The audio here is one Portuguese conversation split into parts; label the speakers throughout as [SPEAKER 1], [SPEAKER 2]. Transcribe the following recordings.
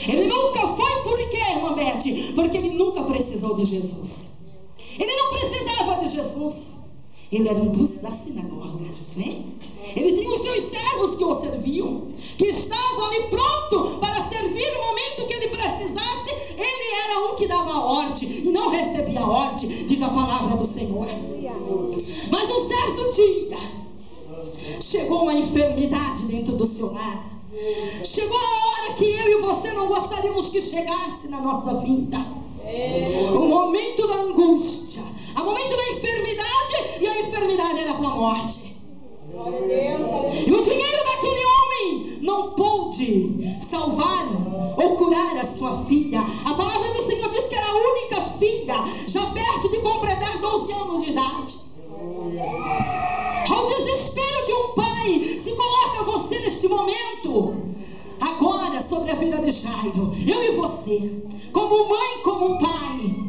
[SPEAKER 1] Ele nunca foi por quê, irmã Beth? Porque ele nunca precisou de Jesus. Ele não precisava de Jesus. Ele era um dos da sinagoga, né? Ele tinha os seus servos que o serviam, que estavam ali pronto para servir no momento que ele precisasse. Ele era um que dava a ordem e não recebia a ordem, diz a palavra do Senhor. Mas um certo dia chegou uma enfermidade dentro do seu lar. Chegou a hora que eu e você não gostaríamos que chegasse na nossa vida. O momento da angústia, o momento da enfermidade, e a enfermidade era para a morte. E o dinheiro daquele homem não pôde salvar ou curar a sua filha. A palavra do Senhor diz que era a única filha, já perto de completar 12 anos de idade. Ao desespero de um pai, se coloca você neste momento, agora, sobre a vida de Jairo. Eu e você, como mãe, como pai.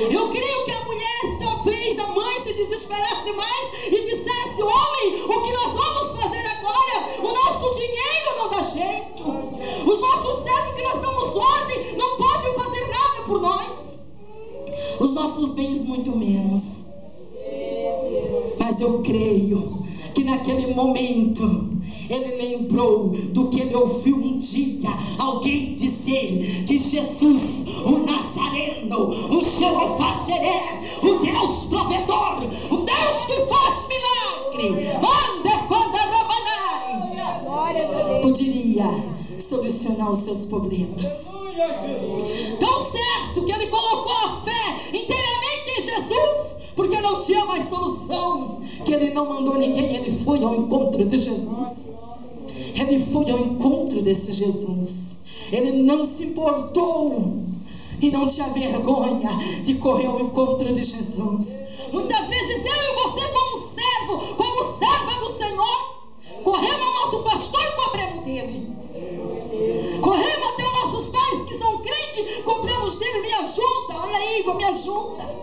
[SPEAKER 1] Eu creio que a mulher, talvez a mãe, se desesperasse mais e dissesse: homem, o que nós vamos fazer agora? O nosso dinheiro não dá jeito. Os nossos servos que nós damos ordem não podem fazer nada por nós. Os nossos bens muito menos. Mas eu creio que naquele momento ele lembrou do que ele ouviu um dia alguém dizer: que Jesus, o Nazareno, o Jeová Jireh, o Deus provedor, o Deus que faz milagre, poderia solucionar os seus problemas. Tão certo que ele colocou a fé inteiramente em Jesus, porque não tinha mais solução, que ele não mandou ninguém, ele foi ao encontro de Jesus. Ele foi ao encontro desse Jesus. Ele não se importou e não tinha vergonha de correr ao encontro de Jesus. Muitas vezes eu e você, como servo, como serva do Senhor, corremos ao nosso pastor e cobramos dele. Corremos até os nossos pais que são crentes, cobramos dele: me ajuda, olha aí, Igor, me ajuda.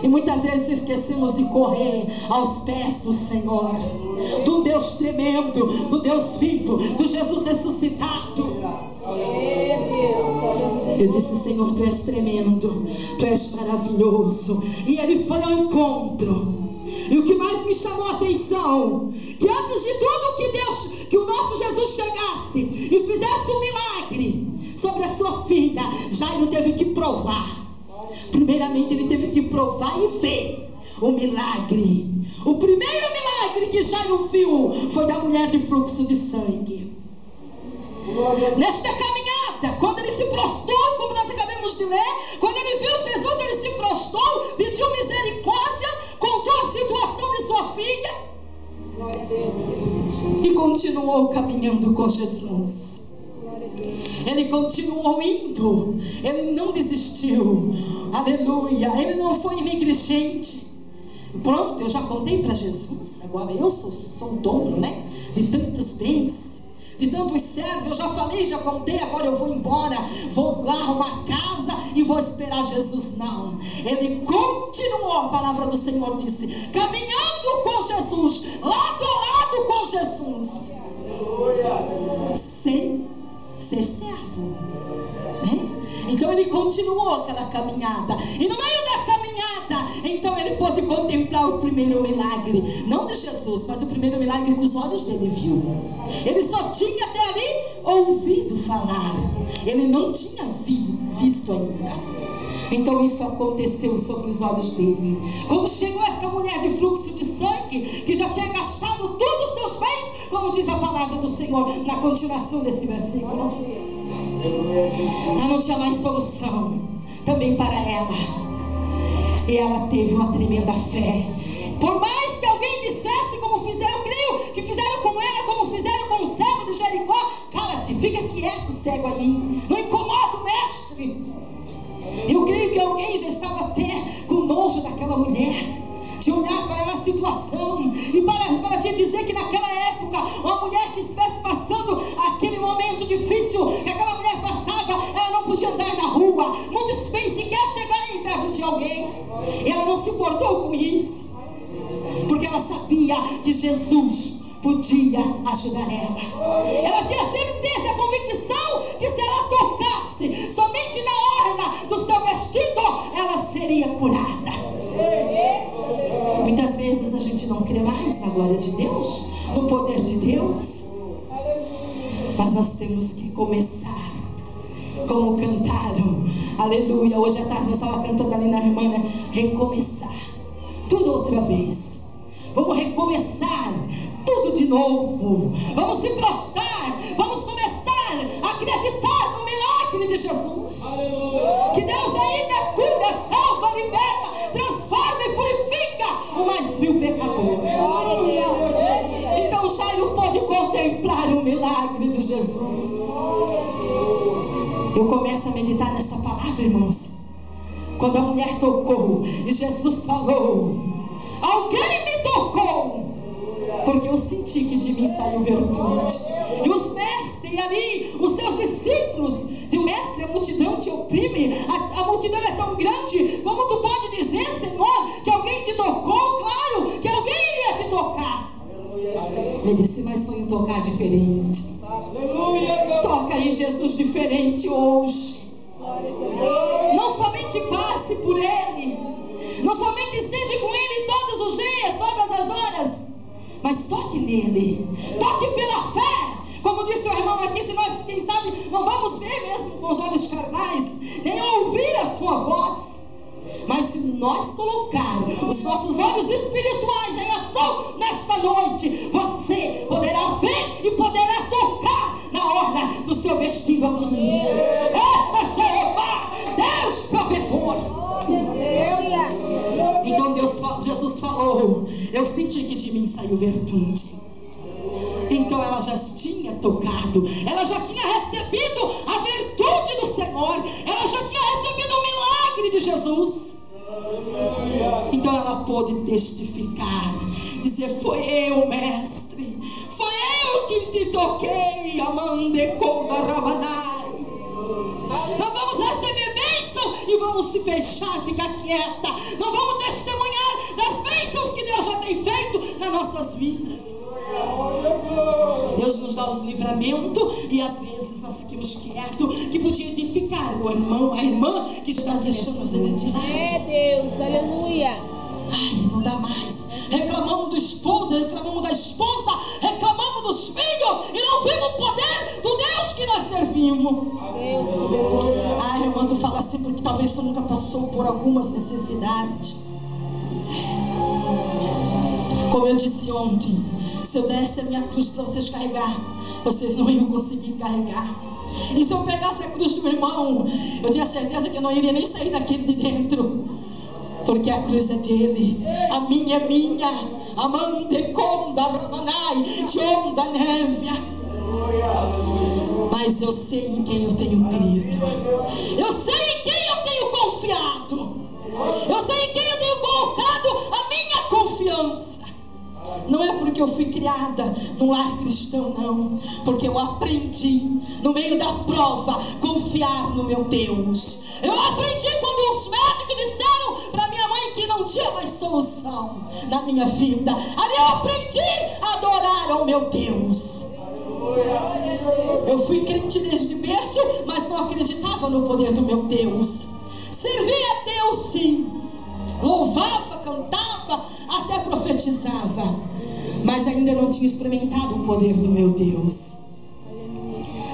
[SPEAKER 1] E muitas vezes esquecemos de correr aos pés do Senhor, do Deus tremendo, do Deus vivo, do Jesus ressuscitado. Eu disse: Senhor, tu és tremendo, tu és maravilhoso. E ele foi ao encontro. E o que mais me chamou a atenção, que antes de tudo que o nosso Jesus chegasse e fizesse um milagre sobre a sua filha, Jairo teve que provar. Primeiramente ele teve que provar e ver o milagre. O primeiro milagre que Jairo viu foi da mulher de fluxo de sangue. Nesta caminhada, quando ele se prostrou, como nós acabamos de ler, quando ele viu Jesus, ele se prostrou, pediu misericórdia, contou a situação de sua filha e continuou caminhando com Jesus. Ele continuou indo, ele não desistiu, aleluia, ele não foi negligente. Pronto, eu já contei para Jesus, agora eu sou dono, né, de tantos bens, de tantos servos. Eu já falei, já contei, agora eu vou embora, vou lá arrumar casa e vou esperar Jesus. Não, ele continuou, a palavra do Senhor disse, caminhando com Jesus, lado a lado com Jesus, sem ser servo, né? Então ele continuou aquela caminhada, e no meio da caminhada, então ele pôde contemplar o primeiro milagre, não de Jesus, mas o primeiro milagre que os olhos dele viu. Ele só tinha até ali ouvido falar, ele não tinha visto ainda. Então isso aconteceu sobre os olhos dele. Quando chegou essa mulher de fluxo de sangue, que já tinha gastado todos os seus bens, como diz a palavra do Senhor na continuação desse versículo, ela não tinha mais solução também para ela, e ela teve uma tremenda fé. Por mais que alguém dissesse, como fizeram, eu creio que fizeram com ela, como fizeram com o servo de Jericó: cala-te, fica quieto, cego aí, não incomoda o mestre. Eu creio que alguém já estava até com nojo daquela mulher, de olhar para ela a situação e para te dizer que naquela época, uma mulher que estivesse passando aquele momento difícil que aquela mulher passava, ela não podia andar na rua, muitos bem sequer chegarem perto de alguém. E ela não se importou com isso, porque ela sabia que Jesus podia ajudar ela. Ela tinha certeza, a convicção que se ela tocasse tocasse somente na orla do seu vestido, ela seria curada. Muitas vezes a gente não crê mais na glória de Deus, no poder de Deus, mas nós temos que começar como cantaram, aleluia. Hoje à tarde eu estava cantando ali na irmã, né? Recomeçar tudo outra vez. Vamos recomeçar tudo de novo. Vamos se prostrar, vamos começar a acreditar no milagre de Jesus. Que Deus ainda cura, salva, liberta, transforma e purifica o mais vil pecador. Então Jairo pode contemplar o milagre de Jesus. Eu começo a meditar nessa palavra, irmãos, quando a mulher tocou e Jesus falou: alguém me tocou, porque eu senti que de mim saiu virtude. E os mestres ali, os seus discípulos, se o mestre, a multidão te oprime, a multidão é tão grande, como tu pode dizer, Senhor, que alguém te tocou? Claro que alguém iria te tocar. Ele disse, mas foi um tocar diferente. Toca aí, Jesus, diferente hoje. Não somente passe por Ele, não somente esteja com Ele todos os dias, todas as horas, mas toque nele, toque pela fé. Como disse o irmão aqui, se nós, quem sabe, não vamos ver mesmo com os olhos carnais, nem ouvir a sua voz, mas se nós colocar os nossos olhos espirituais em ação nesta noite, você poderá ver e poderá tocar na orla do seu vestido aqui. Eita, Jeová, Deus provedor. Então Jesus falou, eu senti que de mim saiu virtude. Então ela já tinha tocado, ela já tinha recebido a virtude do Senhor, ela já tinha recebido o milagre de Jesus. Então ela pôde testificar, dizer, foi eu, mestre, foi eu que te toquei, amande conda rabanai. Nós vamos receber bênção e vamos se fechar, ficar quieta. Não vamos testemunhar das bênçãos que Deus já tem feito nas nossas vidas. Deus nos dá os livramentos e às vezes nós ficamos quietos, que podia edificar o irmão, a irmã que está deixando as energias.
[SPEAKER 2] Deus, aleluia.
[SPEAKER 1] Ai, não dá mais. Reclamamos do esposo, reclamamos da esposa, reclamamos dos filhos e não vimos o poder do Deus que nós servimos. Ai, irmã, tu fala assim porque talvez tu nunca passou por algumas necessidades. Como eu disse ontem, se eu desse a minha cruz para vocês carregar, vocês não iam conseguir carregar. E se eu pegasse a cruz do meu irmão, eu tinha certeza que eu não iria nem sair daquele de dentro, porque a cruz é dele, a minha é minha. Amande conda rabanai, de onda névia. Mas eu sei em quem eu tenho crido, eu sei em quem eu tenho confiado, eu sei em quem eu tenho colocado a minha confiança. Não é porque eu fui criada num lar cristão, não, porque eu aprendi no meio da prova confiar no meu Deus. Eu aprendi quando os médicos disseram para minha mãe que não tinha mais solução na minha vida. Ali eu aprendi a adorar ao meu Deus. Eu fui crente desde berço, mas não acreditava no poder do meu Deus. Servia a Deus sim, louvava, cantava, até profetizava, mas ainda não tinha experimentado o poder do meu Deus.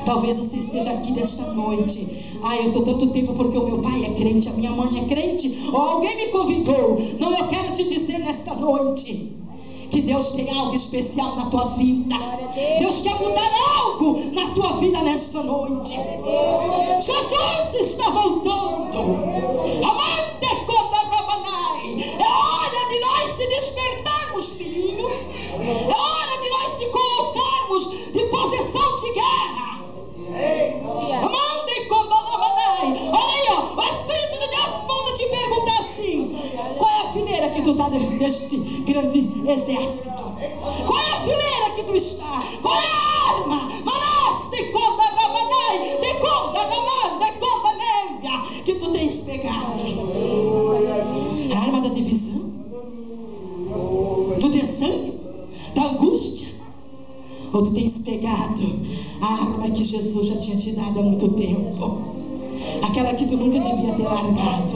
[SPEAKER 1] Talvez você esteja aqui nesta noite. Eu estou tanto tempo porque o meu pai é crente, a minha mãe é crente, ou alguém me convidou. Não, eu quero te dizer nesta noite que Deus tem algo especial na tua vida. Deus quer mudar algo na tua vida nesta noite. Jesus está voltando. Amante conda rabanai. É hora de nós se despertarmos, filhinho. É hora de nós se colocarmos de posição de guerra. Amante conda rabanai. Olha aí, ó, o Espírito de Deus manda te perguntar assim: qual é a fileira que tu está deste grande exército? Qual é a fileira que tu está? Qual é a arma? Manaste conda rabanai, de conda raman, de conda névia, que tu tens pegado? A arma da divisão, do desânimo, da angústia? Ou tu tens pegado a arma que Jesus já tinha te dado há muito tempo? Aquela que tu nunca devia ter largado.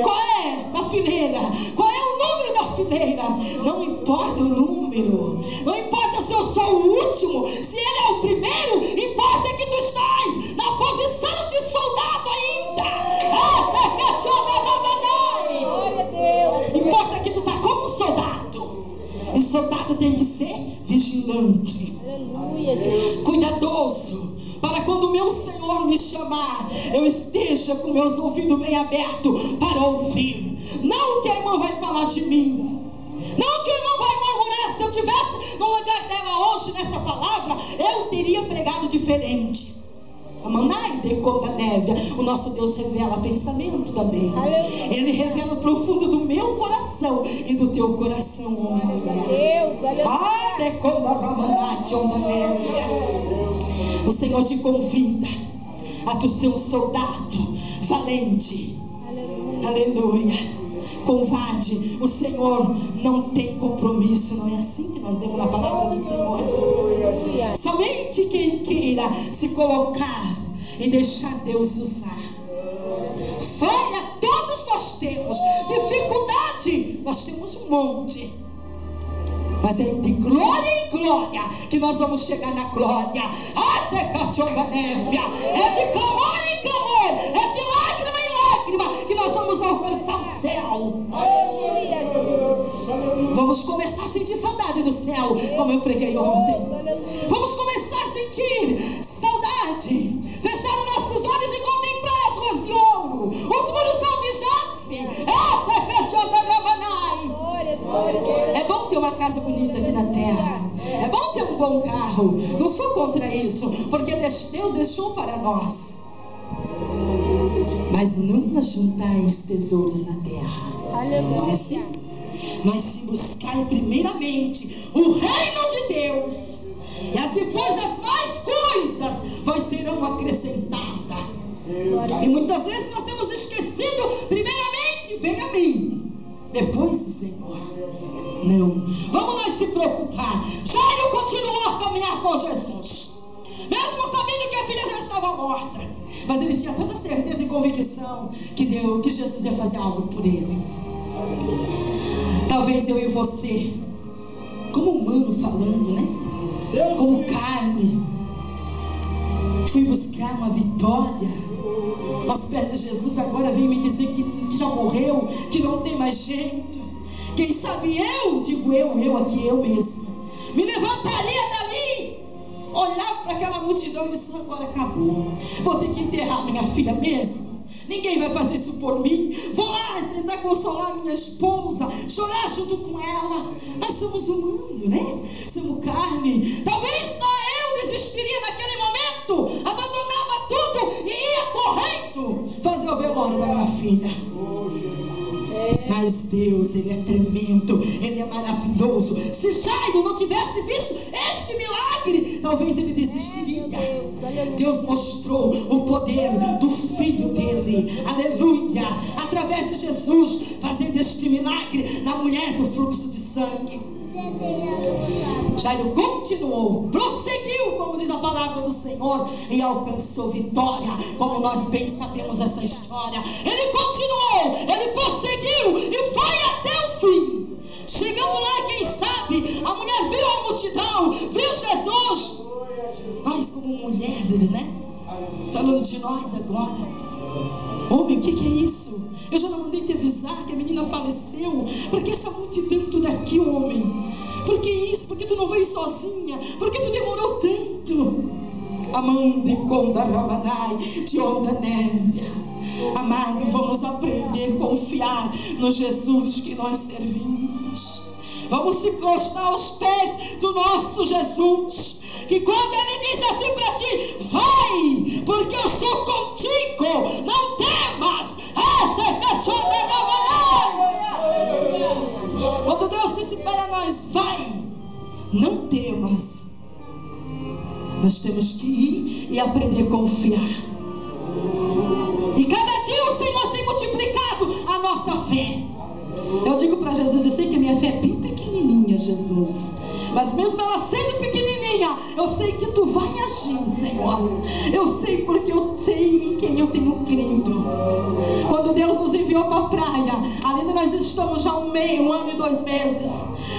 [SPEAKER 1] Qual é da fileira? Qual é o número da fileira? Não importa o número, não importa se eu sou o último, se ele é o primeiro, importa que tu estás na posição de soldado ainda.
[SPEAKER 2] Glória a Deus.
[SPEAKER 1] Importa que tu está como um soldado. E soldado tem que ser vigilante,
[SPEAKER 2] Aleluia, Jesus.
[SPEAKER 1] cuidadoso, para quando o meu Senhor me chamar, eu esteja com meus ouvidos bem abertos para ouvir. Não que a irmã vai falar de mim, não que a irmã vai murmurar. Se eu estivesse no lugar dela hoje nessa palavra, eu teria pregado diferente. Amanai de conta névia. O nosso Deus revela pensamento também.
[SPEAKER 2] Aleluia.
[SPEAKER 1] Ele revela o profundo do meu coração e do teu coração, homem e mulher.
[SPEAKER 2] Deus, aleluia.
[SPEAKER 1] O Senhor te convida a tu ser um soldado valente.
[SPEAKER 2] Aleluia.
[SPEAKER 1] Aleluia. Covarde, o Senhor não tem compromisso. Não é assim que nós lemos na palavra do Senhor.
[SPEAKER 2] Aleluia.
[SPEAKER 1] Somente quem queira se colocar e deixar Deus usar. Falha todos nós temos, dificuldade nós temos um monte, mas é de glória em glória que nós vamos chegar na glória. Até Cationga Névia, é de clamor em clamor, é de lágrima em lágrima que nós vamos alcançar o céu.
[SPEAKER 2] Aleluia, Jesus.
[SPEAKER 1] Vamos começar a sentir saudade do céu, como eu preguei ontem.
[SPEAKER 2] Aleluia.
[SPEAKER 1] Vamos começar a sentir saudade, fechar os nossos olhos e contemplar as ruas de ouro, os muros são de jaspe.
[SPEAKER 2] Glória, glória, glória.
[SPEAKER 1] É bom ter uma casa bonita aqui na terra, é bom ter um bom carro, não sou contra isso, porque Deus deixou para nós. Mas não ajuntais tesouros na terra, não é assim?
[SPEAKER 2] Aleluia.
[SPEAKER 1] Mas se buscai primeiramente o reino de Deus, e as depois as mais coisas vos serão acrescentadas. E muitas vezes nós temos esquecido, primeiramente vem a mim, depois o Senhor. Não, vamos nós se preocupar. Jairo continuou a caminhar com Jesus, mesmo sabendo que a filha já estava morta, mas ele tinha tanta certeza e convicção que Jesus ia fazer algo por ele. Talvez eu e você, como humano falando, né? Como carne, fui buscar uma vitória aos pés de Jesus. Agora vem me dizer que já morreu, que não tem mais jeito. Quem sabe eu, digo eu aqui, eu mesma, me levantaria dali, olhava para aquela multidão e disse: agora acabou, vou ter que enterrar minha filha mesmo. Ninguém vai fazer isso por mim. Vou lá tentar consolar minha esposa, chorar junto com ela. Nós somos humanos, né? Somos carne. Talvez só eu desistiria naquele momento, abandonava tudo e ia correndo fazer o velório da minha filha. Mas Deus, Ele é tremendo, Ele é maravilhoso. Se Jairo não tivesse visto este milagre, talvez ele desistiria. Deus mostrou o poder do Filho dele, aleluia, através de Jesus, fazendo este milagre na mulher do fluxo de sangue. Jairo continuou, prosseguiu, como diz a palavra do Senhor, e alcançou vitória. Como nós bem sabemos essa história, ele continuou, ele prosseguiu e foi até o fim. Chegando lá, quem sabe, a mulher viu a multidão, viu Jesus. Nós como mulheres, né? Falando de nós agora. Homem, o que é isso? Eu já não mandei te avisar que a menina faleceu. Por que essa multidão toda aqui, homem? Por que isso? Por que tu não veio sozinha? Por que tu demorou tanto? Amande conda ramanai, de onda névia. Amado, vamos aprender a confiar no Jesus que nós servimos. Vamos se prostrar aos pés do nosso Jesus, que quando Ele diz assim para ti: vai, porque eu sou contigo, não temas. Quando Deus disse para nós: vai, não temas, nós temos que ir e aprender a confiar. E cada dia o Senhor tem multiplicado a nossa fé. Eu digo para Jesus: eu sei que a minha fé é bem pequenininha, Jesus, Mas mesmo ela sendo pequenininha, eu sei que tu vai agir, Senhor. Eu sei porque eu sei em quem eu tenho crido. Quando Deus nos enviou para a praia, ali nós estamos já 1 ano e 2 meses.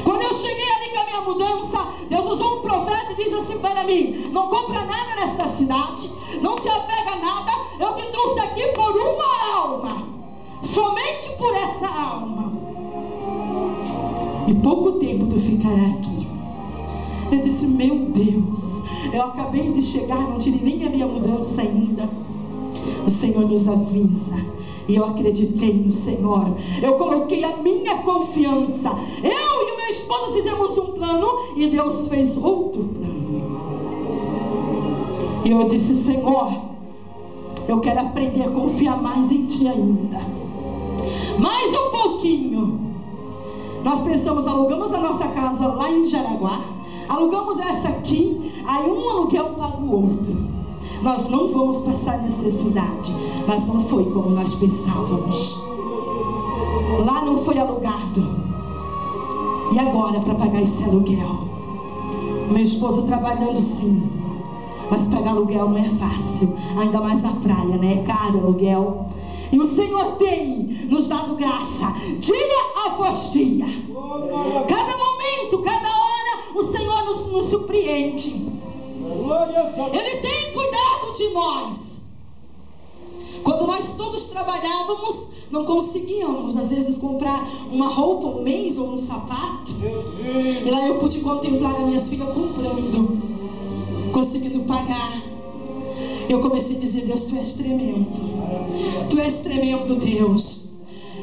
[SPEAKER 1] Quando eu cheguei ali com a minha mudança, Deus usou um profeta e diz assim para mim: não compra nada nesta cidade, não te apega a nada, eu te trouxe aqui por uma alma, somente por essa alma, e pouco tempo tu ficará aqui. Eu disse: meu Deus, eu acabei de chegar, não tirei nem a minha mudança ainda. O Senhor nos avisa, e eu acreditei no Senhor. Eu coloquei a minha confiança. Eu e o meu esposo fizemos um plano, e Deus fez outro plano. E eu disse: Senhor, eu quero aprender a confiar mais em Ti ainda. Mais um pouquinho. Nós pensamos, alugamos a nossa casa lá em Jaraguá, alugamos essa aqui, aí um aluguel paga o outro. Nós não vamos passar necessidade. Mas não foi como nós pensávamos. Lá não foi alugado. E agora para pagar esse aluguel? Meu esposo trabalhando sim, mas pagar aluguel não é fácil. Ainda mais na praia, né? É caro aluguel. E o Senhor tem nos dado graça, dia após dia. Cada momento, cada hora, o Senhor nos surpreende. Ele tem cuidado de nós. Quando nós todos trabalhávamos, não conseguíamos às vezes comprar uma roupa um mês ou um sapato. E lá eu pude contemplar as minhas filhas comprando, conseguindo pagar. Eu comecei a dizer: Deus, Tu és tremendo. Tu és tremendo, Deus.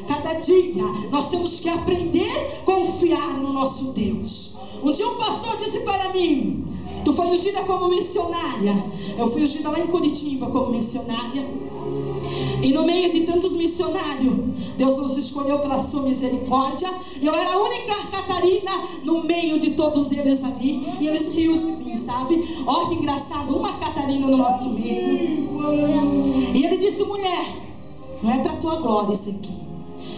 [SPEAKER 1] Cada dia nós temos que aprender a confiar no nosso Deus. Um dia um pastor disse para mim: tu foi ungida como missionária. Eu fui ungida lá em Curitiba como missionária. E no meio de tantos missionários, Deus nos escolheu pela sua misericórdia. E eu era a única Catarina no meio de todos eles ali. E eles riam de mim, sabe? Olha que engraçado, uma Catarina no nosso meio. E ele disse: mulher, não é para a tua glória isso aqui,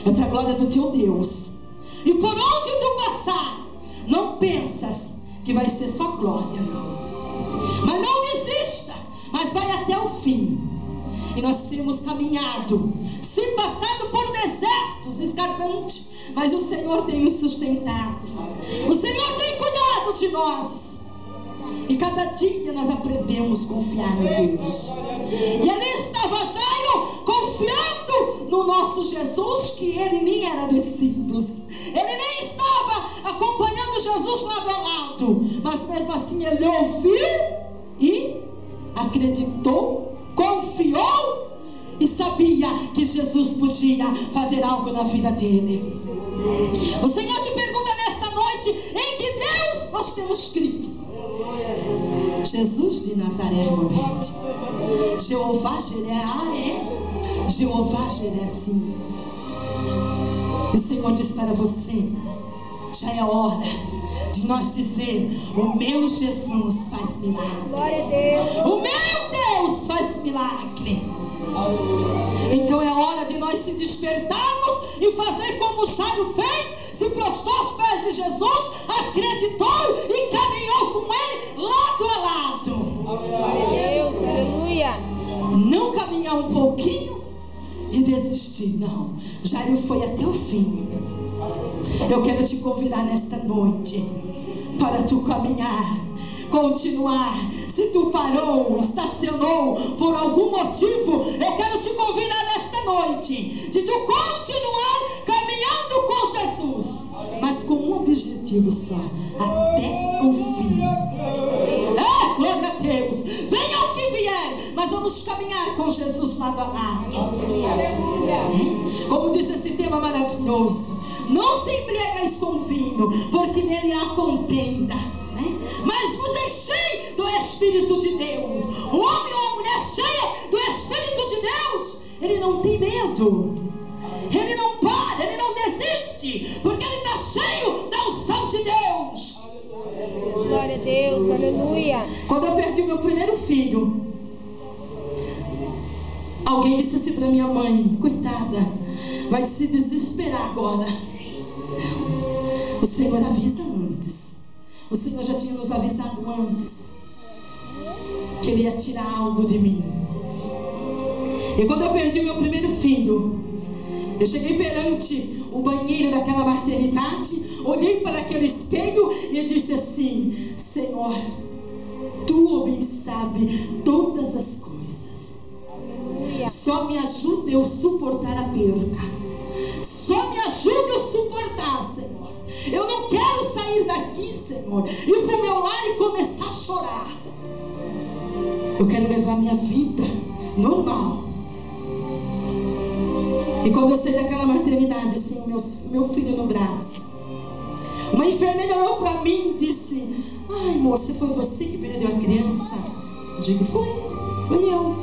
[SPEAKER 1] é para a glória do teu Deus. E por onde tu passar, não pensas que vai ser só glória, não. Mas não desista, mas vai até o fim. E nós temos caminhado, sim, passado por desertos escarpantes, mas o Senhor tem nos sustentado. O Senhor tem cuidado de nós. E cada dia nós aprendemos a confiar em Deus. E ali estava Jairo confiando no nosso Jesus, que ele nem era discípulo. Ele nem estava acompanhando Jesus lado a lado. Mas mesmo assim ele ouviu e acreditou, confiou e sabia que Jesus podia fazer algo na vida dele. O Senhor te pergunta nesta noite: em que Deus nós temos crido? Jesus de Nazaré, realmente. Jeová Jireh, Jeová Jireh, sim. E o Senhor diz para você: já é hora de nós dizer: o meu Jesus faz milagre.
[SPEAKER 2] Glória a Deus.
[SPEAKER 1] O meu Deus faz milagre. Então é hora de nós se despertarmos e fazer como Jairo fez. Se prostrou aos pés de Jesus, acreditou e caminhou com ele lado a lado.
[SPEAKER 2] Glória a Deus. Aleluia.
[SPEAKER 1] Não caminhar um pouquinho e desistir, não. Jairo foi até o fim. Eu quero te convidar nesta noite para tu caminhar, continuar. Se tu parou, estacionou por algum motivo, eu quero te convidar nesta noite de tu continuar caminhando com Jesus, mas com um objetivo só: até o fim. Glória a Deus. Venha o que vier, mas vamos caminhar com Jesus lado a lado. Como diz esse tema maravilhoso: não se embriagueis com vinho, porque nele há contenda, mas vos enchei do Espírito de Deus. O homem ou a mulher cheia do Espírito de Deus, ele não tem medo, ele não para, ele não desiste, porque ele está cheio da unção de Deus.
[SPEAKER 2] Glória a Deus, aleluia.
[SPEAKER 1] Quando eu perdi meu primeiro filho, alguém disse assim para minha mãe: coitada, vai se desesperar agora. Não, o Senhor avisa antes. O Senhor já tinha nos avisado antes que Ele ia tirar algo de mim. E quando eu perdi meu primeiro filho, eu cheguei perante o banheiro daquela maternidade, olhei para aquele espelho e disse assim: Senhor, Tu bem sabe todas as coisas. Só me ajuda eu suportar a perca. Só me ajuda eu suportar, Senhor. Eu não quero sair daqui, Senhor, ir para o meu lar e começar a chorar. Eu quero levar minha vida normal. E quando eu saí daquela maternidade, assim, meu filho no braço, uma enfermeira olhou para mim e disse: ai, moça, foi você que perdeu a criança? Eu digo: foi eu.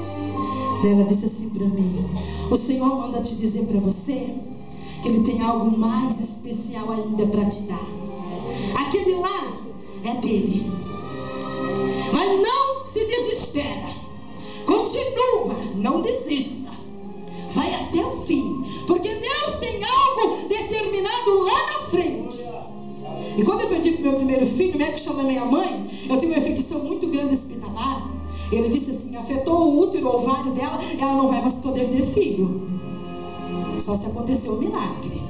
[SPEAKER 1] Ela disse assim para mim: o Senhor manda te dizer para você que Ele tem algo mais especial ainda para te dar. Aquele lá é dele. Mas não se desespera. Continua, não desista. Vai até o fim, porque Deus tem algo determinado lá na frente. E quando eu perdi meu primeiro filho, o médico chamou a minha mãe. Eu tive uma infecção muito grande hospitalar. Ele disse assim: afetou o útero, o ovário dela, ela não vai mais poder ter filho. Só se aconteceu um milagre.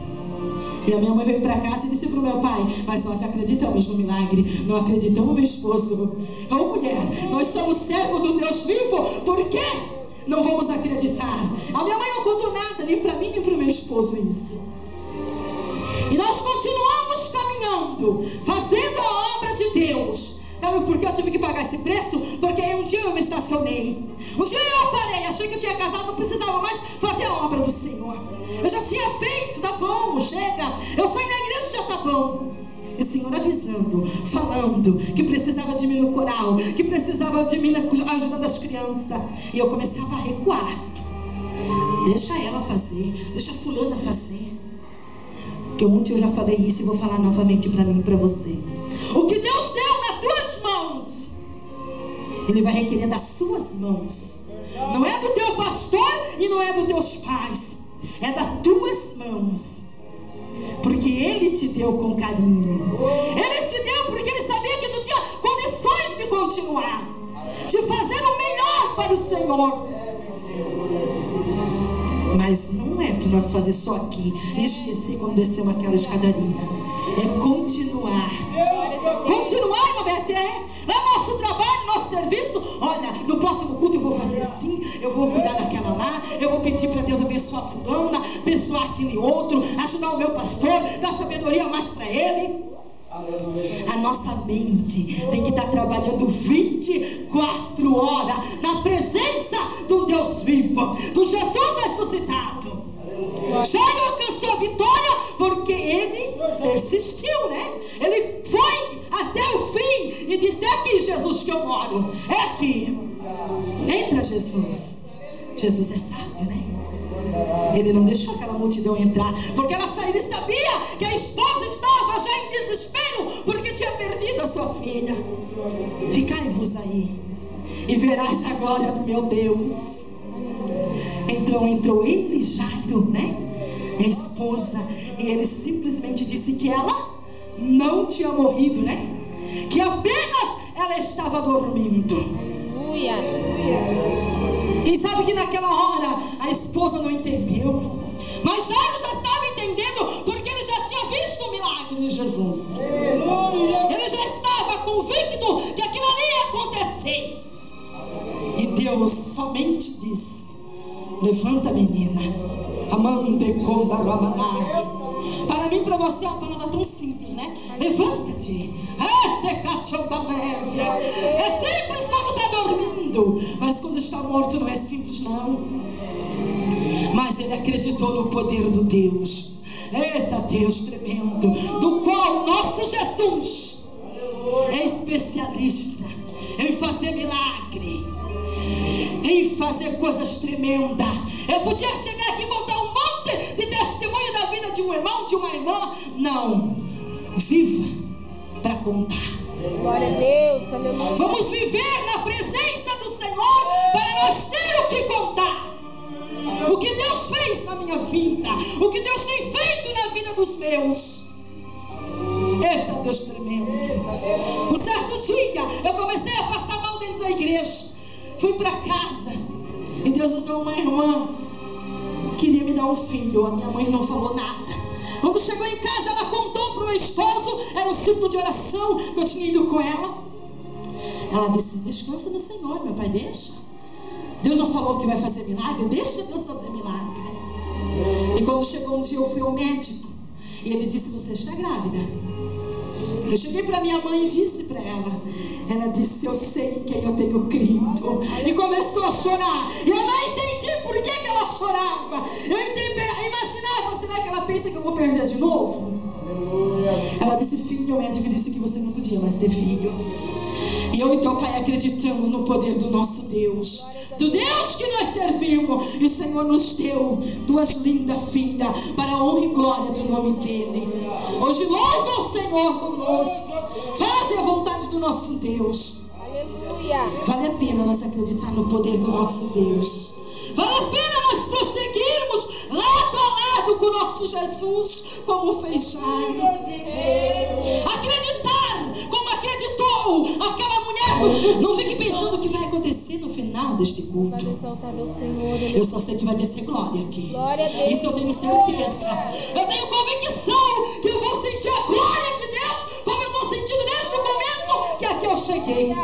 [SPEAKER 1] E a minha mãe veio para casa e disse para o meu pai: mas nós acreditamos no milagre, não acreditamos no meu esposo. Ô mulher, nós somos servos do Deus vivo, por quê? Não vamos acreditar. A minha mãe não contou nada, nem para mim, nem para o meu esposo, isso. E nós continuamos caminhando, fazendo a obra de Deus. Sabe por que eu tive que pagar esse preço? Porque um dia eu me estacionei. Um dia eu parei, achei que eu tinha casado, não precisava mais fazer a obra do Senhor. Eu já tinha feito, tá bom, chega. Eu saí da igreja, já tá bom. E o Senhor avisando, falando que precisava de mim no coral, que precisava de mim ajudando as crianças. E eu começava a recuar. Deixa ela fazer, deixa a fulana fazer. Porque ontem eu já falei isso e vou falar novamente para mim e para você. O que Deus deu nas tuas mãos, Ele vai requerer das suas mãos. Não é do teu pastor e não é dos teus pais. É das tuas mãos. Porque Ele te deu com carinho. Ele te deu porque Ele sabia que tu tinha condições de continuar, de fazer o melhor para o Senhor. Mas não é para nós fazer só aqui e esquecer quando descemos aquela escadaria. É continuar. Continuar, irmã Beth, é nosso trabalho, nosso serviço. Olha, no próximo culto eu vou fazer assim, eu vou cuidar daquela lá, eu vou pedir para Deus abençoar fulana, abençoar aquele outro, ajudar o meu pastor, dar sabedoria mais para ele. A nossa mente tem que estar trabalhando 24 horas na presença do Deus vivo, do Jesus ressuscitado. Já alcançou a vitória porque ele persistiu, né? Ele foi até o fim e disse: é aqui, Jesus, que eu moro, é aqui. Entra, Jesus. Jesus é sábio, né? Ele não deixou aquela multidão entrar, porque ela saiu e sabia que a esposa estava já em desespero, porque tinha perdido a sua filha. Ficai-vos aí e verás a glória do meu Deus. Então entrou ele e Jairo, né? A esposa, e ele simplesmente disse que ela não tinha morrido, né? Que apenas ela estava dormindo.
[SPEAKER 2] Aleluia.
[SPEAKER 1] E sabe que naquela hora a esposa não entendeu, mas Jairo já estava entendendo, porque ele já tinha visto o milagre de Jesus. Ele já estava convicto que aquilo ali ia acontecer. E Deus somente disse: levanta, menina. Amande conda ramanai. Para mim, para você é uma palavra tão simples, né? Levanta-te. É simples quando está dormindo, mas quando está morto não é simples, não. Mas ele acreditou no poder do Deus. Eita Deus tremendo, do qual o nosso Jesus é especialista em fazer milagre, em fazer coisas tremendas. Eu podia chegar aqui e contar um monte de testemunho da vida de um irmão, de uma irmã. Não, viva para contar.
[SPEAKER 2] Glória a Deus, aleluia.
[SPEAKER 1] Vamos viver na presença do Senhor para nós ter o que contar. O que Deus fez na minha vida, o que Deus tem feito na vida dos meus. Eita, Deus tremendo. Um certo dia, eu comecei a passar mal dentro da igreja. Fui para casa e Deus usou uma irmã. Queria me dar um filho. A minha mãe não falou nada. Quando chegou em casa, ela contou para o meu esposo. Era um ciclo de oração que eu tinha ido com ela. Ela disse: descansa no Senhor, meu pai, deixa. Deus não falou que vai fazer milagre? Deixa Deus fazer milagre. E quando chegou um dia, eu fui ao médico e ele disse: você está grávida. Eu cheguei para minha mãe e disse para ela. Ela disse: eu sei em quem eu tenho crido. E começou a chorar. E eu não entendi por que ela chorava. Eu imaginava: será que ela pensa que eu vou perder de novo? Ela disse: filho, o médico disse que você não podia mais ter filho. E eu e teu pai acreditamos no poder do nosso Deus, do Deus que nós servimos. E o Senhor nos deu duas lindas filhas, para a honra e glória do nome dele. Hoje louva o Senhor conosco. Faz a vontade do nosso Deus.
[SPEAKER 2] Aleluia.
[SPEAKER 1] Vale a pena nós acreditar no poder do nosso Deus. Vale a pena nós prosseguirmos lado a lado com o nosso Jesus, como fez Jairo. Acreditar como acreditou aquela mulher. Não fique pensando o que vai acontecer no final deste culto. Eu só sei que vai descer glória aqui. Isso eu tenho certeza. Eu tenho convicção que eu vou sentir a glória de Deus, como eu estou sentindo desde o começo que aqui eu cheguei.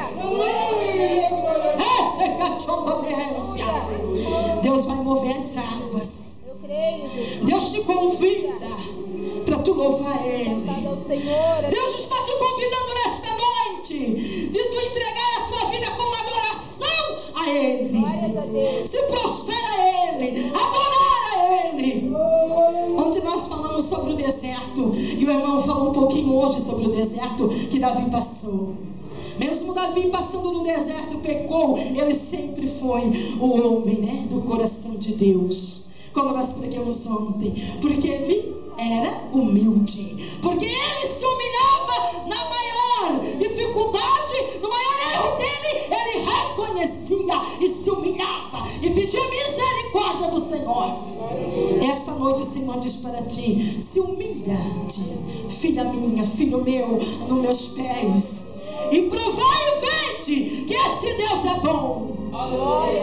[SPEAKER 1] Deus vai mover as águas. Deus te convida para tu louvar Ele. Deus está te convidando nesta noite de tu entregar a tua vida com adoração a Ele. Se prostrar a Ele, adorar a Ele. Onde nós falamos sobre o deserto, e o irmão falou um pouquinho hoje sobre o deserto que Davi passou. Mesmo Davi passando no deserto, pecou, ele sempre foi o homem, né, do coração de Deus, como nós pregamos ontem, porque ele era humilde, porque ele se humilhava na maior dificuldade, no maior erro dele, ele reconhecia e se humilhava e pedia misericórdia do Senhor. Esta noite o Senhor diz para ti: se humilha-te, filha minha, filho meu, nos meus pés, e provai e vede que esse Deus é bom.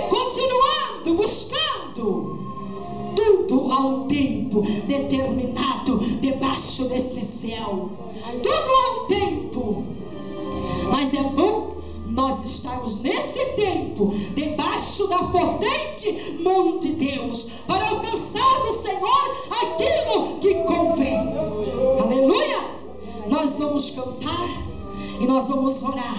[SPEAKER 1] Continuando, buscando. Tudo há um tempo determinado debaixo deste céu. Tudo há um tempo. Mas é bom nós estarmos nesse tempo debaixo da potente mão de Deus, para alcançar do Senhor aquilo que convém. Aleluia! Nós vamos cantar e nós vamos orar.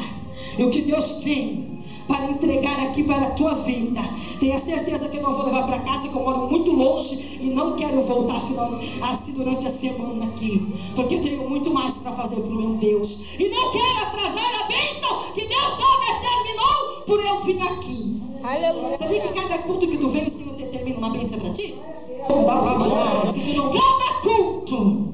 [SPEAKER 1] E o que Deus tem para entregar aqui para a tua vida, tenha certeza que eu não vou levar para casa, que eu moro muito longe e não quero voltar assim durante a semana aqui, porque tenho muito mais para fazer para o meu Deus, e não quero atrasar a bênção que Deus já determinou por eu vir aqui.
[SPEAKER 2] Aleluia.
[SPEAKER 1] Sabia que cada culto que tu vem, o Senhor determina uma bênção para ti? Cada culto,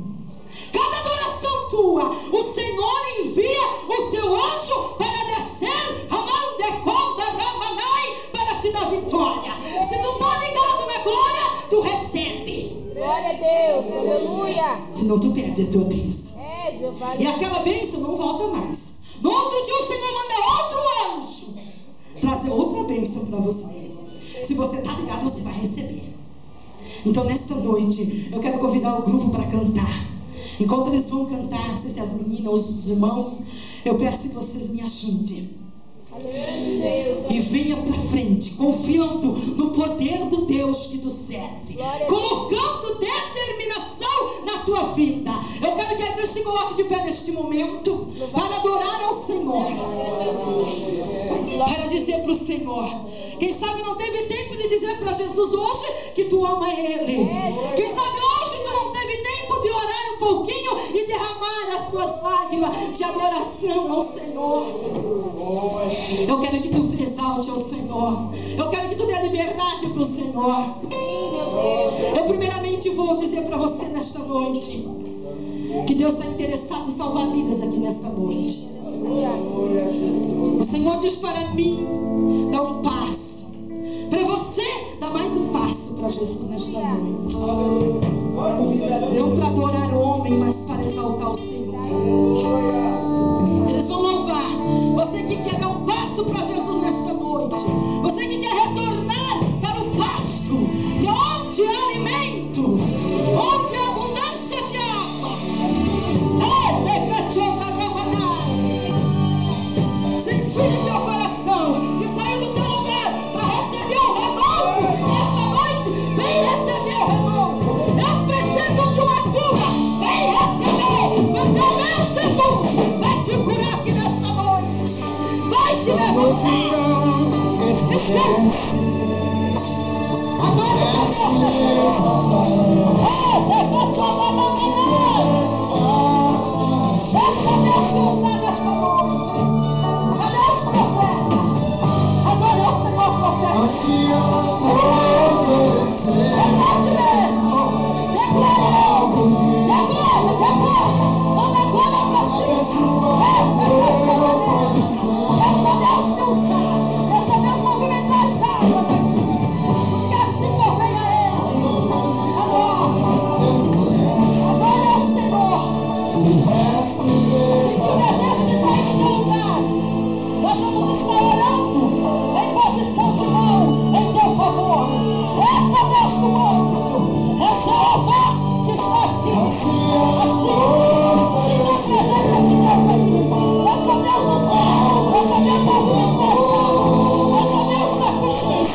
[SPEAKER 1] cada adoração tua, o Senhor envia o seu anjo para descer a mão de conta Ramanai para te dar vitória. Se tu tá ligado na glória, tu recebe.
[SPEAKER 2] Glória a Deus, aleluia.
[SPEAKER 1] Senão tu perde a tua bênção.
[SPEAKER 2] Jeová.
[SPEAKER 1] E aquela bênção não volta mais. No outro dia o Senhor manda outro anjo trazer outra bênção para você. Se você tá ligado, você vai receber. Então nesta noite eu quero convidar o grupo para cantar. Enquanto eles vão cantar, se as meninas, os irmãos, eu peço que vocês me ajudem. E venha para frente, confiando no poder do Deus que tu serve, colocando determinação na tua vida. Eu quero que a igreja se coloque de pé neste momento para adorar ao Senhor, para dizer para o Senhor. Quem sabe não teve tempo de dizer para Jesus hoje que tu ama Ele. Quem sabe hoje tu não teve tempo de orar um pouquinho e derramar as suas lágrimas de adoração ao Senhor. Eu quero que tu exalte ao Senhor. Eu quero que tu dê liberdade para o Senhor. Eu primeiramente vou dizer para você nesta noite que Deus está interessado em salvar vidas aqui nesta noite. O Senhor diz para mim: dá um passo. Para você, dá mais um passo para Jesus nesta noite. Não para adorar o homem, mas para exaltar o Senhor. Deixa Deus te usar nesta noite. Cadê os profetas? Agora é o Senhor profeta. Repete mesmo. Dê glória. Manda glória pra ti. Deixa Deus te usar. Deixa Deus movimentar as águas aqui. Os que assim convém a Ele. Adora ao Senhor. Se te desejo de sair do teu lugar, nós vamos estar orando em posição de mão em teu favor. Eita Deus do anjo, é Jeová que está aqui. Assim, sinta a presença de Deus aqui. Deixa Deus usar, deixa Deus movimentar, deixa Deus sacudir.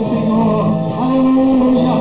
[SPEAKER 3] Senhor, aleluia.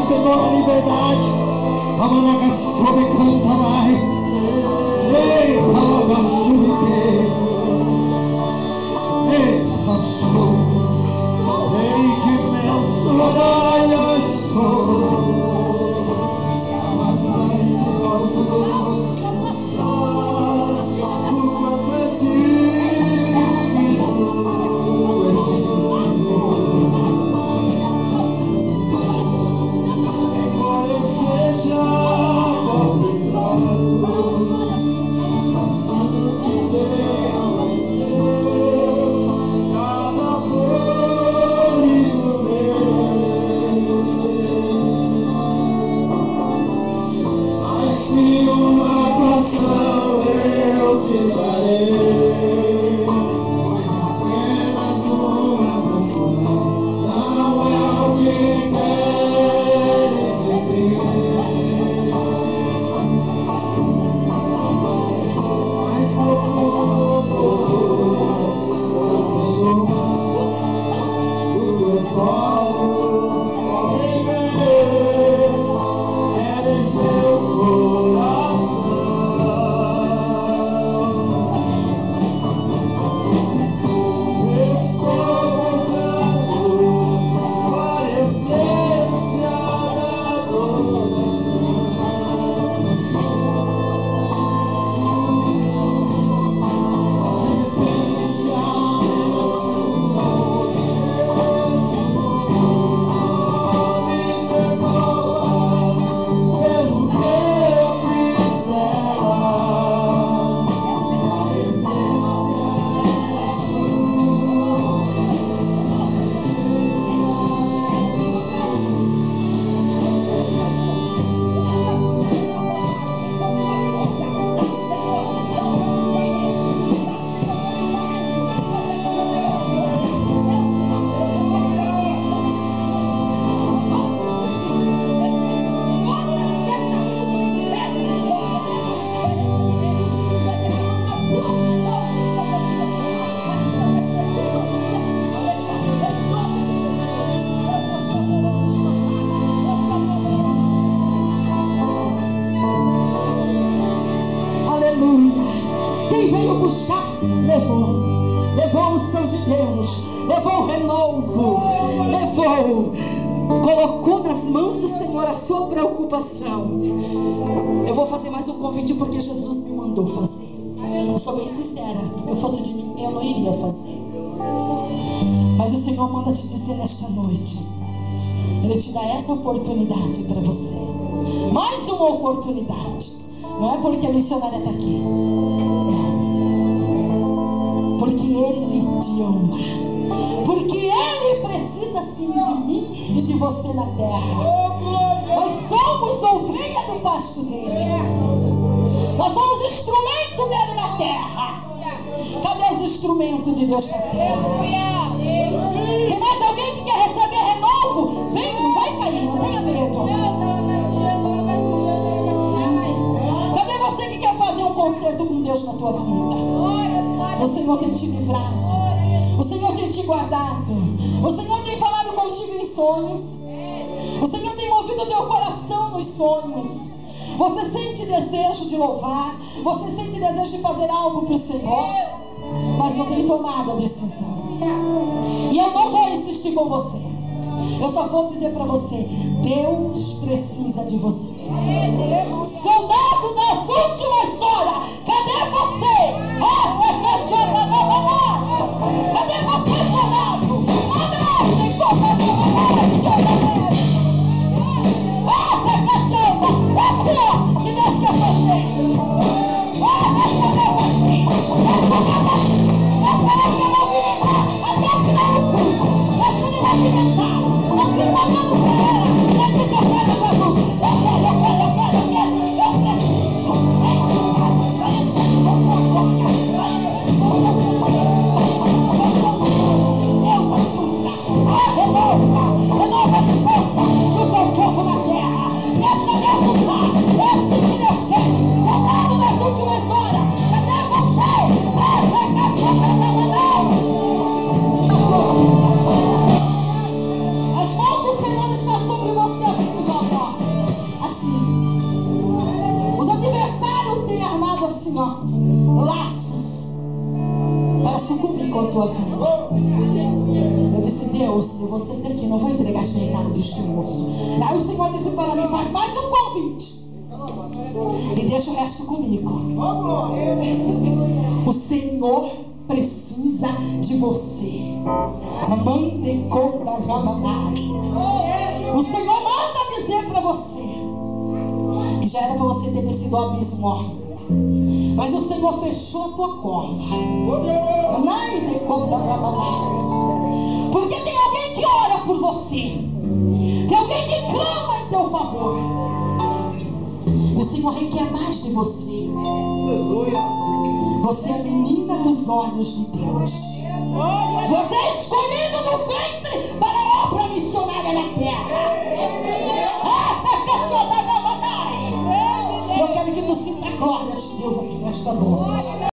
[SPEAKER 3] Senhor da liberdade. Amanaga sobe cantarai. Ei, Halabassuke. Ei, Hassu. Ei, de mensurai
[SPEAKER 1] levou a unção de Deus, levou o renovo, levou, colocou nas mãos do Senhor a sua preocupação. Eu vou fazer mais um convite porque Jesus me mandou fazer. Eu sou bem sincera, porque eu fosse de mim, eu não iria fazer. Mas o Senhor manda te dizer nesta noite, Ele te dá essa oportunidade para você. Mais uma oportunidade. Não é porque a missionária está aqui, porque Ele te ama, porque Ele precisa sim de mim e de você na terra. Nós somos ovelha do pasto dele, nós somos instrumento dele na terra. Cadê os instrumentos de Deus na terra? Tem mais alguém que quer receber renovo? Vem, não vai cair, não tenha medo. Cadê você que quer fazer um concerto com Deus na tua vida? O Senhor tem te livrado, o Senhor tem te guardado, o Senhor tem falado contigo em sonhos, o Senhor tem movido o teu coração nos sonhos. Você sente desejo de louvar, você sente desejo de fazer algo para o Senhor, mas não tem tomado a decisão. E eu não vou insistir com você, eu só vou dizer para você: Deus precisa de você. Soldado das últimas horas, cadê você? Cadê você, soldado? Manda ordem, que Deus quer fazer. Essa casa aqui, essa movimentar até o final do culto. Deixa ele movimentar, não fica olhando para ela, mas diz: eu quero Jesus, eu quero, eu preciso. Enche com glória, vai enchendo com glória. marcou a tua vida. Eu disse, Deus, eu vou sair daqui, não vou entregar este recado para os moços. Aí o Senhor disse para mim, faz mais um convite e deixa o resto comigo. O Senhor precisa de você. O Senhor manda dizer para você que já era para você ter descido ao abismo, mas o Senhor fechou a tua cova. Porque tem alguém que ora por você, tem alguém que clama em teu favor. O Senhor requer mais de você. Você é a menina dos olhos de Deus. Você é escolhido no ventre para a obra missionária na terra. Eu quero que tu sinta a glória de Deus aqui nesta noite.